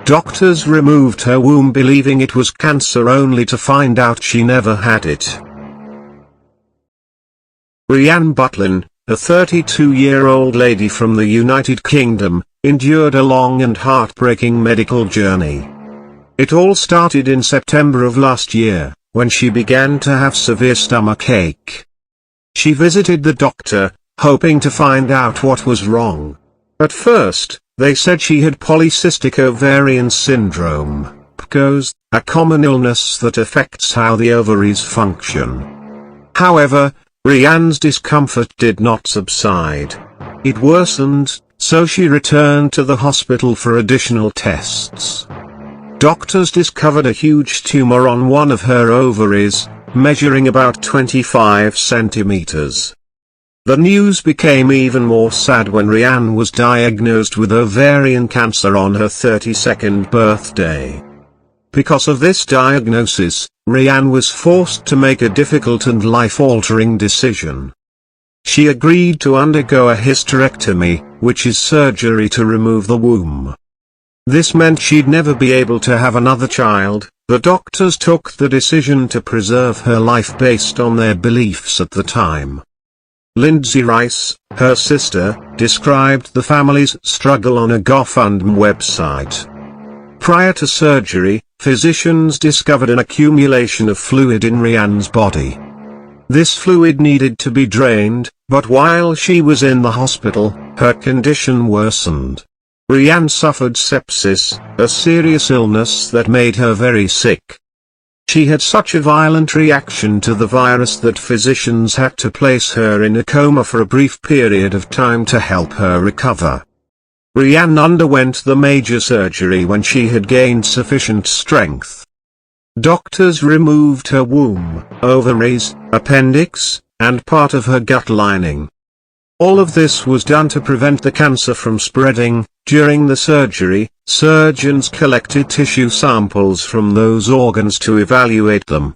Doctors removed her womb believing it was cancer only to find out she never had it. Rhiannon Butlin, a 32-year-old lady from the United Kingdom, endured a long and heartbreaking medical journey. It all started in September of last year, when she began to have severe stomachache. She visited the doctor, hoping to find out what was wrong. At first, they said she had polycystic ovarian syndrome, PCOS, a common illness that affects how the ovaries function. However, Rhiannon's discomfort did not subside. It worsened, so she returned to the hospital for additional tests. Doctors discovered a huge tumor on one of her ovaries, measuring about 25 centimeters. The news became even more sad when Rhiannon was diagnosed with ovarian cancer on her 32nd birthday. Because of this diagnosis, Rhiannon was forced to make a difficult and life-altering decision. She agreed to undergo a hysterectomy, which is surgery to remove the womb. This meant she'd never be able to have another child. The doctors took the decision to preserve her life based on their beliefs at the time. Lindsay Rice, her sister, described the family's struggle on a GoFundMe website. Prior to surgery, physicians discovered an accumulation of fluid in Rhiannon's body. This fluid needed to be drained, but while she was in the hospital, her condition worsened. Rhiannon suffered sepsis, a serious illness that made her very sick. She had such a violent reaction to the virus that physicians had to place her in a coma for a brief period of time to help her recover. Rhiannon underwent the major surgery when she had gained sufficient strength. Doctors removed her womb, ovaries, appendix, and part of her gut lining. All of this was done to prevent the cancer from spreading. During the surgery, surgeons collected tissue samples from those organs to evaluate them.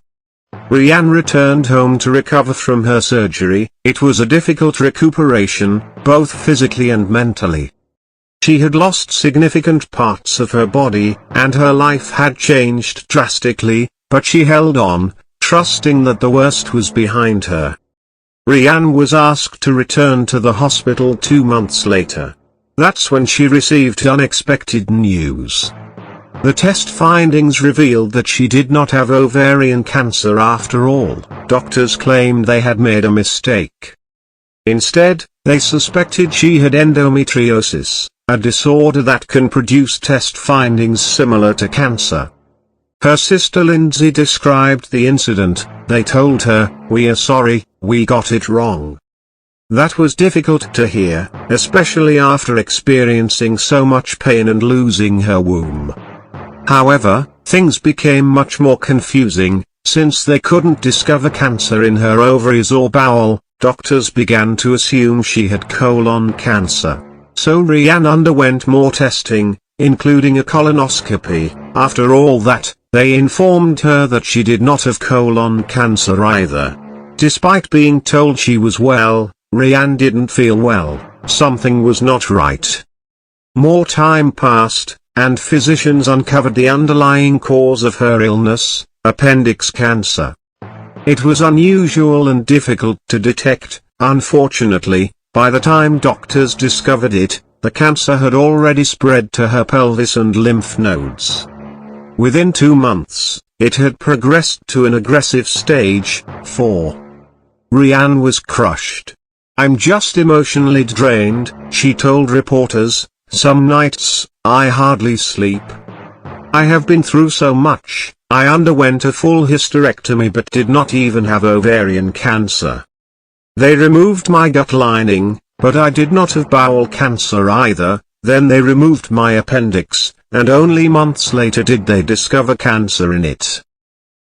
Rhiannon returned home to recover from her surgery. It was a difficult recuperation, both physically and mentally. She had lost significant parts of her body, and her life had changed drastically, but she held on, trusting that the worst was behind her. Rhiannon was asked to return to the hospital 2 months later. That's when she received unexpected news. The test findings revealed that she did not have ovarian cancer after all. Doctors claimed they had made a mistake. Instead, they suspected she had endometriosis, a disorder that can produce test findings similar to cancer. Her sister Lindsay described the incident. They told her, "We are sorry, we got it wrong." That was difficult to hear, especially after experiencing so much pain and losing her womb. However, things became much more confusing. Since they couldn't discover cancer in her ovaries or bowel, doctors began to assume she had colon cancer. So Rhiannon underwent more testing, including a colonoscopy. After all that, they informed her that she did not have colon cancer either. Despite being told she was well, Rhiannon didn't feel well. Something was not right. More time passed, and physicians uncovered the underlying cause of her illness, appendix cancer. It was unusual and difficult to detect. Unfortunately, by the time doctors discovered it, the cancer had already spread to her pelvis and lymph nodes. Within 2 months, it had progressed to an aggressive stage 4. Rhiannon was crushed. "I'm just emotionally drained," she told reporters. "Some nights, I hardly sleep. I have been through so much. I underwent a full hysterectomy but did not even have ovarian cancer. They removed my gut lining, but I did not have bowel cancer either. Then they removed my appendix, and only months later did they discover cancer in it."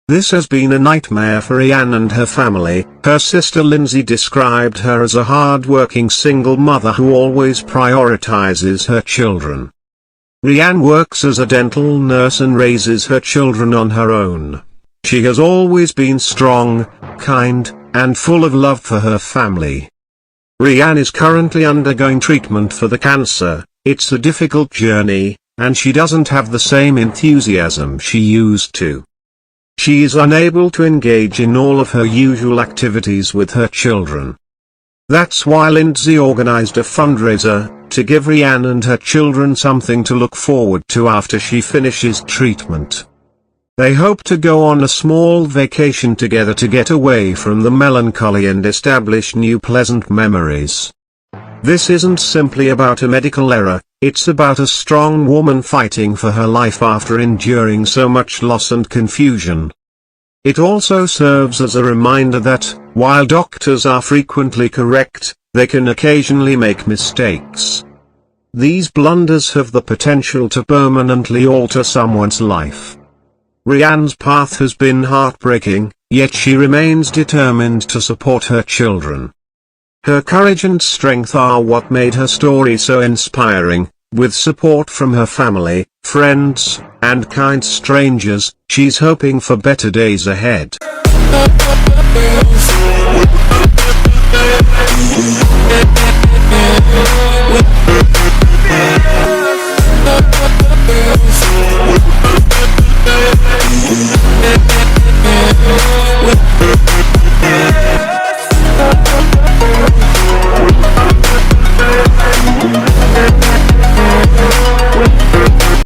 This has been a nightmare for Rhiannon and her family. Her sister Lindsay described her as a hard-working single mother who always prioritizes her children. Rhiannon works as a dental nurse and raises her children on her own. She has always been strong, kind, and full of love for her family. Rhiannon is currently undergoing treatment for the cancer. It's a difficult journey, and she doesn't have the same enthusiasm she used to. She is unable to engage in all of her usual activities with her children. That's why Lindsay organized a fundraiser, to give Rianne and her children something to look forward to after she finishes treatment. They hope to go on a small vacation together to get away from the melancholy and establish new pleasant memories. This isn't simply about a medical error, it's about a strong woman fighting for her life after enduring so much loss and confusion. It also serves as a reminder that, while doctors are frequently correct, they can occasionally make mistakes. These blunders have the potential to permanently alter someone's life. Rianne's path has been heartbreaking, yet she remains determined to support her children. Her courage and strength are what made her story so inspiring. With support from her family, friends, and kind strangers, she's hoping for better days ahead.